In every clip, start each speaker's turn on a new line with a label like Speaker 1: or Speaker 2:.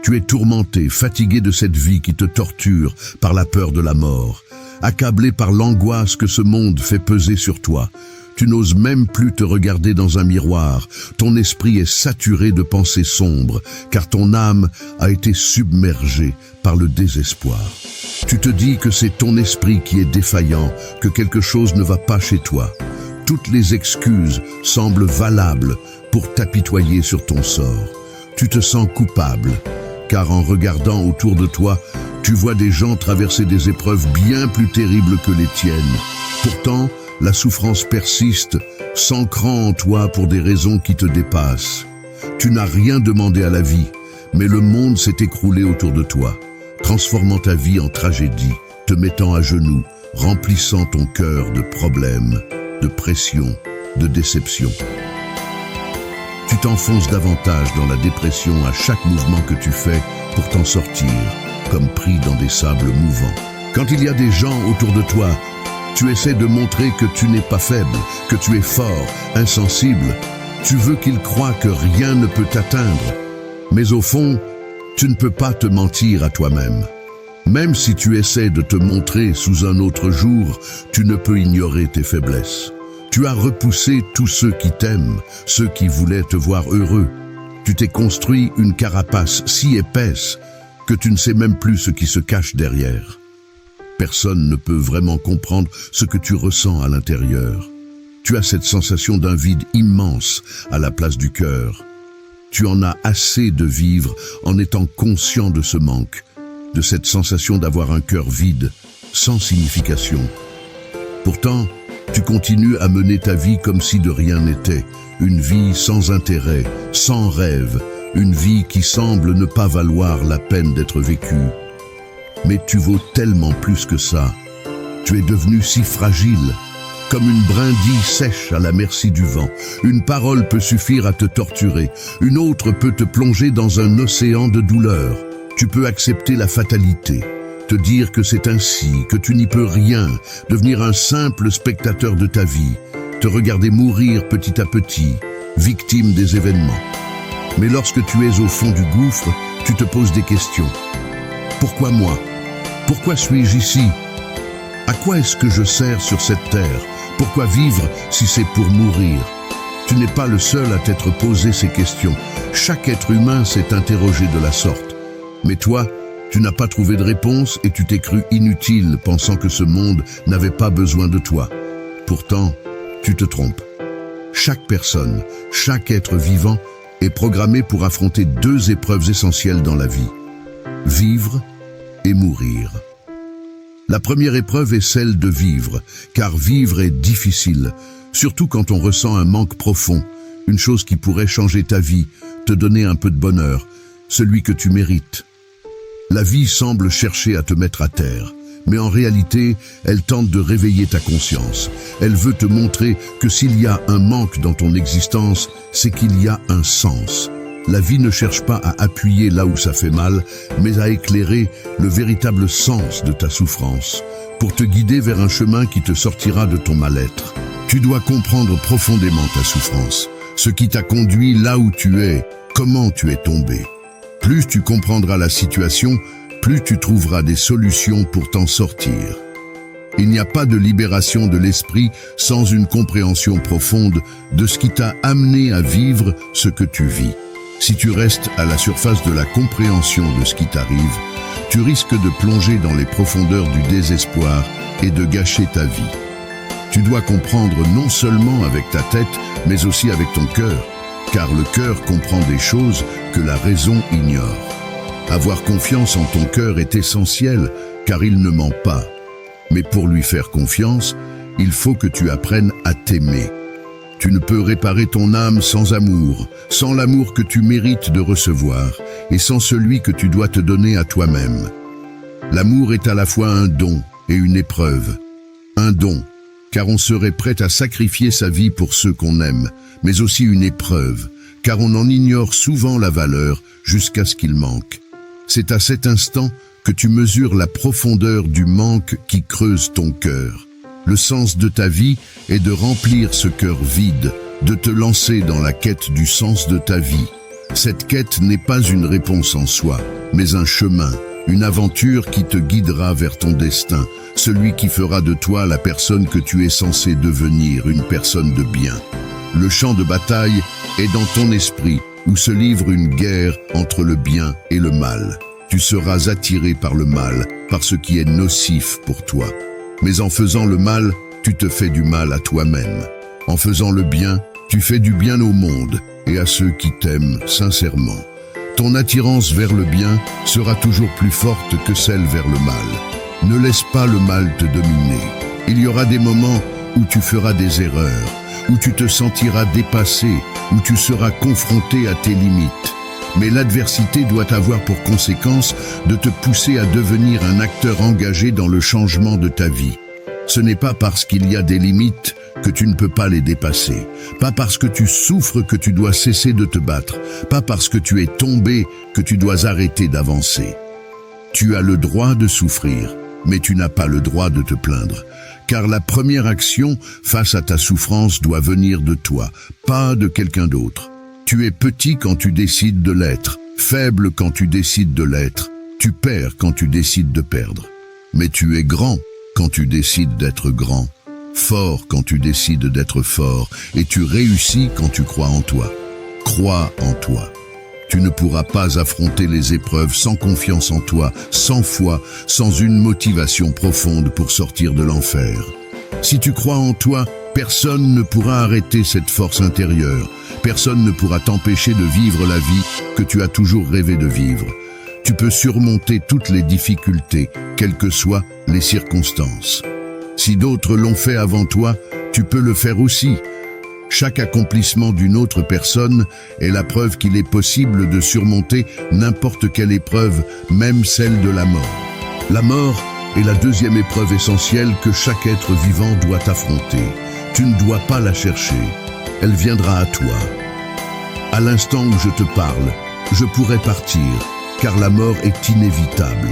Speaker 1: Tu es tourmenté, fatigué de cette vie qui te torture par la peur de la mort, accablé par l'angoisse que ce monde fait peser sur toi. Tu n'oses même plus te regarder dans un miroir. Ton esprit est saturé de pensées sombres, car ton âme a été submergée par le désespoir. Tu te dis que c'est ton esprit qui est défaillant, que quelque chose ne va pas chez toi. Toutes les excuses semblent valables pour t'apitoyer sur ton sort. Tu te sens coupable, car en regardant autour de toi, tu vois des gens traverser des épreuves bien plus terribles que les tiennes. Pourtant, la souffrance persiste, s'ancrant en toi pour des raisons qui te dépassent. Tu n'as rien demandé à la vie, mais le monde s'est écroulé autour de toi, transformant ta vie en tragédie, te mettant à genoux, remplissant ton cœur de problèmes, de pression, de déception. Tu t'enfonces davantage dans la dépression à chaque mouvement que tu fais pour t'en sortir, comme pris dans des sables mouvants. Quand il y a des gens autour de toi, tu essaies de montrer que tu n'es pas faible, que tu es fort, insensible. Tu veux qu'ils croient que rien ne peut t'atteindre. Mais au fond, tu ne peux pas te mentir à toi-même. Même si tu essaies de te montrer sous un autre jour, tu ne peux ignorer tes faiblesses. Tu as repoussé tous ceux qui t'aiment, ceux qui voulaient te voir heureux. Tu t'es construit une carapace si épaisse que tu ne sais même plus ce qui se cache derrière. Personne ne peut vraiment comprendre ce que tu ressens à l'intérieur. Tu as cette sensation d'un vide immense à la place du cœur. Tu en as assez de vivre en étant conscient de ce manque, de cette sensation d'avoir un cœur vide, sans signification. Pourtant, tu continues à mener ta vie comme si de rien n'était, une vie sans intérêt, sans rêve, une vie qui semble ne pas valoir la peine d'être vécue. Mais tu vaux tellement plus que ça. Tu es devenu si fragile, comme une brindille sèche à la merci du vent. Une parole peut suffire à te torturer, une autre peut te plonger dans un océan de douleur. Tu peux accepter la fatalité, te dire que c'est ainsi, que tu n'y peux rien, devenir un simple spectateur de ta vie, te regarder mourir petit à petit, victime des événements. Mais lorsque tu es au fond du gouffre, tu te poses des questions. Pourquoi moi ? Pourquoi suis-je ici ? À quoi est-ce que je sers sur cette terre ? Pourquoi vivre si c'est pour mourir ? Tu n'es pas le seul à t'être posé ces questions. Chaque être humain s'est interrogé de la sorte. Mais toi, tu n'as pas trouvé de réponse et tu t'es cru inutile, pensant que ce monde n'avait pas besoin de toi. Pourtant, tu te trompes. Chaque personne, chaque être vivant est programmé pour affronter deux épreuves essentielles dans la vie. Vivre et mourir. La première épreuve est celle de vivre, car vivre est difficile, surtout quand on ressent un manque profond, une chose qui pourrait changer ta vie, te donner un peu de bonheur, celui que tu mérites. La vie semble chercher à te mettre à terre, mais en réalité, elle tente de réveiller ta conscience. Elle veut te montrer que s'il y a un manque dans ton existence, c'est qu'il y a un sens. La vie ne cherche pas à appuyer là où ça fait mal, mais à éclairer le véritable sens de ta souffrance, pour te guider vers un chemin qui te sortira de ton mal-être. Tu dois comprendre profondément ta souffrance, ce qui t'a conduit là où tu es, comment tu es tombé. Plus tu comprendras la situation, plus tu trouveras des solutions pour t'en sortir. Il n'y a pas de libération de l'esprit sans une compréhension profonde de ce qui t'a amené à vivre ce que tu vis. Si tu restes à la surface de la compréhension de ce qui t'arrive, tu risques de plonger dans les profondeurs du désespoir et de gâcher ta vie. Tu dois comprendre non seulement avec ta tête, mais aussi avec ton cœur, car le cœur comprend des choses que la raison ignore. Avoir confiance en ton cœur est essentiel, car il ne ment pas. Mais pour lui faire confiance, il faut que tu apprennes à t'aimer. Tu ne peux réparer ton âme sans amour, sans l'amour que tu mérites de recevoir, et sans celui que tu dois te donner à toi-même. L'amour est à la fois un don et une épreuve. Un don, car on serait prêt à sacrifier sa vie pour ceux qu'on aime, mais aussi une épreuve, car on en ignore souvent la valeur jusqu'à ce qu'il manque. C'est à cet instant que tu mesures la profondeur du manque qui creuse ton cœur. Le sens de ta vie est de remplir ce cœur vide, de te lancer dans la quête du sens de ta vie. Cette quête n'est pas une réponse en soi, mais un chemin, une aventure qui te guidera vers ton destin, celui qui fera de toi la personne que tu es censé devenir, une personne de bien. Le champ de bataille est dans ton esprit, où se livre une guerre entre le bien et le mal. Tu seras attiré par le mal, par ce qui est nocif pour toi. Mais en faisant le mal, tu te fais du mal à toi-même. En faisant le bien, tu fais du bien au monde et à ceux qui t'aiment sincèrement. Ton attirance vers le bien sera toujours plus forte que celle vers le mal. Ne laisse pas le mal te dominer. Il y aura des moments où tu feras des erreurs, où tu te sentiras dépassé, où tu seras confronté à tes limites. Mais l'adversité doit avoir pour conséquence de te pousser à devenir un acteur engagé dans le changement de ta vie. Ce n'est pas parce qu'il y a des limites que tu ne peux pas les dépasser. Pas parce que tu souffres que tu dois cesser de te battre. Pas parce que tu es tombé que tu dois arrêter d'avancer. Tu as le droit de souffrir, mais tu n'as pas le droit de te plaindre. Car la première action face à ta souffrance doit venir de toi, pas de quelqu'un d'autre. Tu es petit quand tu décides de l'être, faible quand tu décides de l'être, tu perds quand tu décides de perdre. Mais tu es grand quand tu décides d'être grand, fort quand tu décides d'être fort, et tu réussis quand tu crois en toi. Crois en toi. Tu ne pourras pas affronter les épreuves sans confiance en toi, sans foi, sans une motivation profonde pour sortir de l'enfer. Si tu crois en toi, personne ne pourra arrêter cette force intérieure. Personne ne pourra t'empêcher de vivre la vie que tu as toujours rêvé de vivre. Tu peux surmonter toutes les difficultés, quelles que soient les circonstances. Si d'autres l'ont fait avant toi, tu peux le faire aussi. Chaque accomplissement d'une autre personne est la preuve qu'il est possible de surmonter n'importe quelle épreuve, même celle de la mort. La mort est la deuxième épreuve essentielle que chaque être vivant doit affronter. Tu ne dois pas la chercher. Elle viendra à toi. À l'instant où je te parle, je pourrais partir, car la mort est inévitable.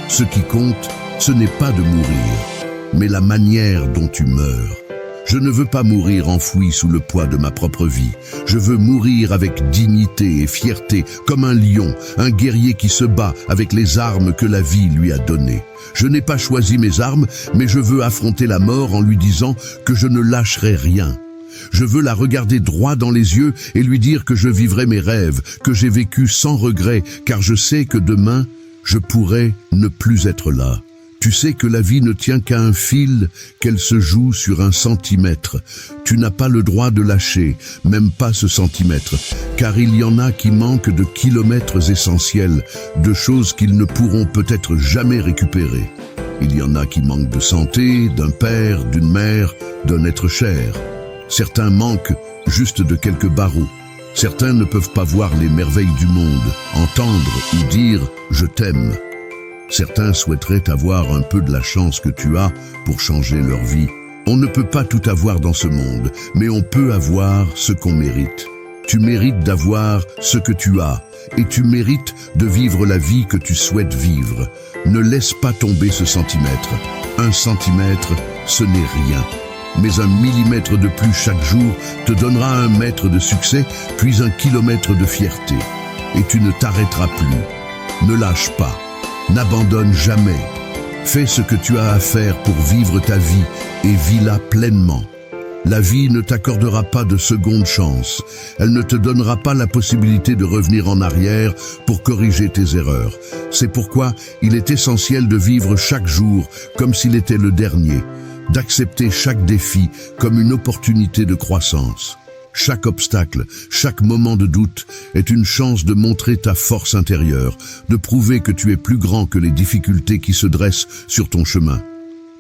Speaker 1: Ce qui compte, ce n'est pas de mourir, mais la manière dont tu meurs. Je ne veux pas mourir enfoui sous le poids de ma propre vie. Je veux mourir avec dignité et fierté, comme un lion, un guerrier qui se bat avec les armes que la vie lui a données. Je n'ai pas choisi mes armes, mais je veux affronter la mort en lui disant que je ne lâcherai rien. Je veux la regarder droit dans les yeux et lui dire que je vivrai mes rêves, que j'ai vécu sans regret, car je sais que demain, je pourrai ne plus être là. Tu sais que la vie ne tient qu'à un fil, qu'elle se joue sur 1 centimètre. Tu n'as pas le droit de lâcher, même pas ce centimètre, car il y en a qui manquent de kilomètres essentiels, de choses qu'ils ne pourront peut-être jamais récupérer. Il y en a qui manquent de santé, d'un père, d'une mère, d'un être cher. Certains manquent juste de quelques barreaux. Certains ne peuvent pas voir les merveilles du monde, entendre ou dire « je t'aime ». Certains souhaiteraient avoir un peu de la chance que tu as pour changer leur vie. On ne peut pas tout avoir dans ce monde, mais on peut avoir ce qu'on mérite. Tu mérites d'avoir ce que tu as, et tu mérites de vivre la vie que tu souhaites vivre. Ne laisse pas tomber ce centimètre. 1 centimètre, ce n'est rien. Mais 1 millimètre de plus chaque jour te donnera 1 mètre de succès, puis 1 kilomètre de fierté. Et tu ne t'arrêteras plus. Ne lâche pas. N'abandonne jamais. Fais ce que tu as à faire pour vivre ta vie et vis-la pleinement. La vie ne t'accordera pas de seconde chance. Elle ne te donnera pas la possibilité de revenir en arrière pour corriger tes erreurs. C'est pourquoi il est essentiel de vivre chaque jour comme s'il était le dernier, d'accepter chaque défi comme une opportunité de croissance. Chaque obstacle, chaque moment de doute est une chance de montrer ta force intérieure, de prouver que tu es plus grand que les difficultés qui se dressent sur ton chemin.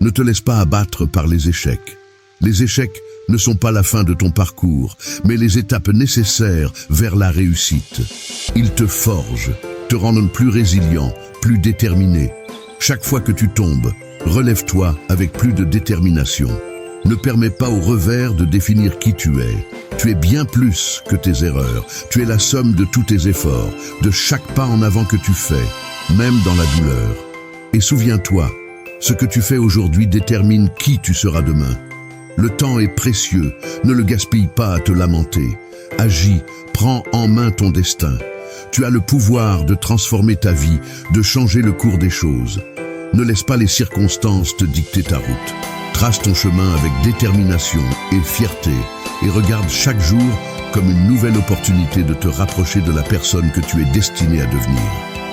Speaker 1: Ne te laisse pas abattre par les échecs. Les échecs ne sont pas la fin de ton parcours, mais les étapes nécessaires vers la réussite. Ils te forgent, te rendent plus résilient, plus déterminé. Chaque fois que tu tombes, relève-toi avec plus de détermination. Ne permets pas au revers de définir qui tu es. Tu es bien plus que tes erreurs. Tu es la somme de tous tes efforts, de chaque pas en avant que tu fais, même dans la douleur. Et souviens-toi, ce que tu fais aujourd'hui détermine qui tu seras demain. Le temps est précieux, ne le gaspille pas à te lamenter. Agis, Prends en main ton destin. Tu as le pouvoir de transformer ta vie, de changer le cours des choses. Ne laisse pas les circonstances te dicter ta route. Trace ton chemin avec détermination et fierté et regarde chaque jour comme une nouvelle opportunité de te rapprocher de la personne que tu es destiné à devenir.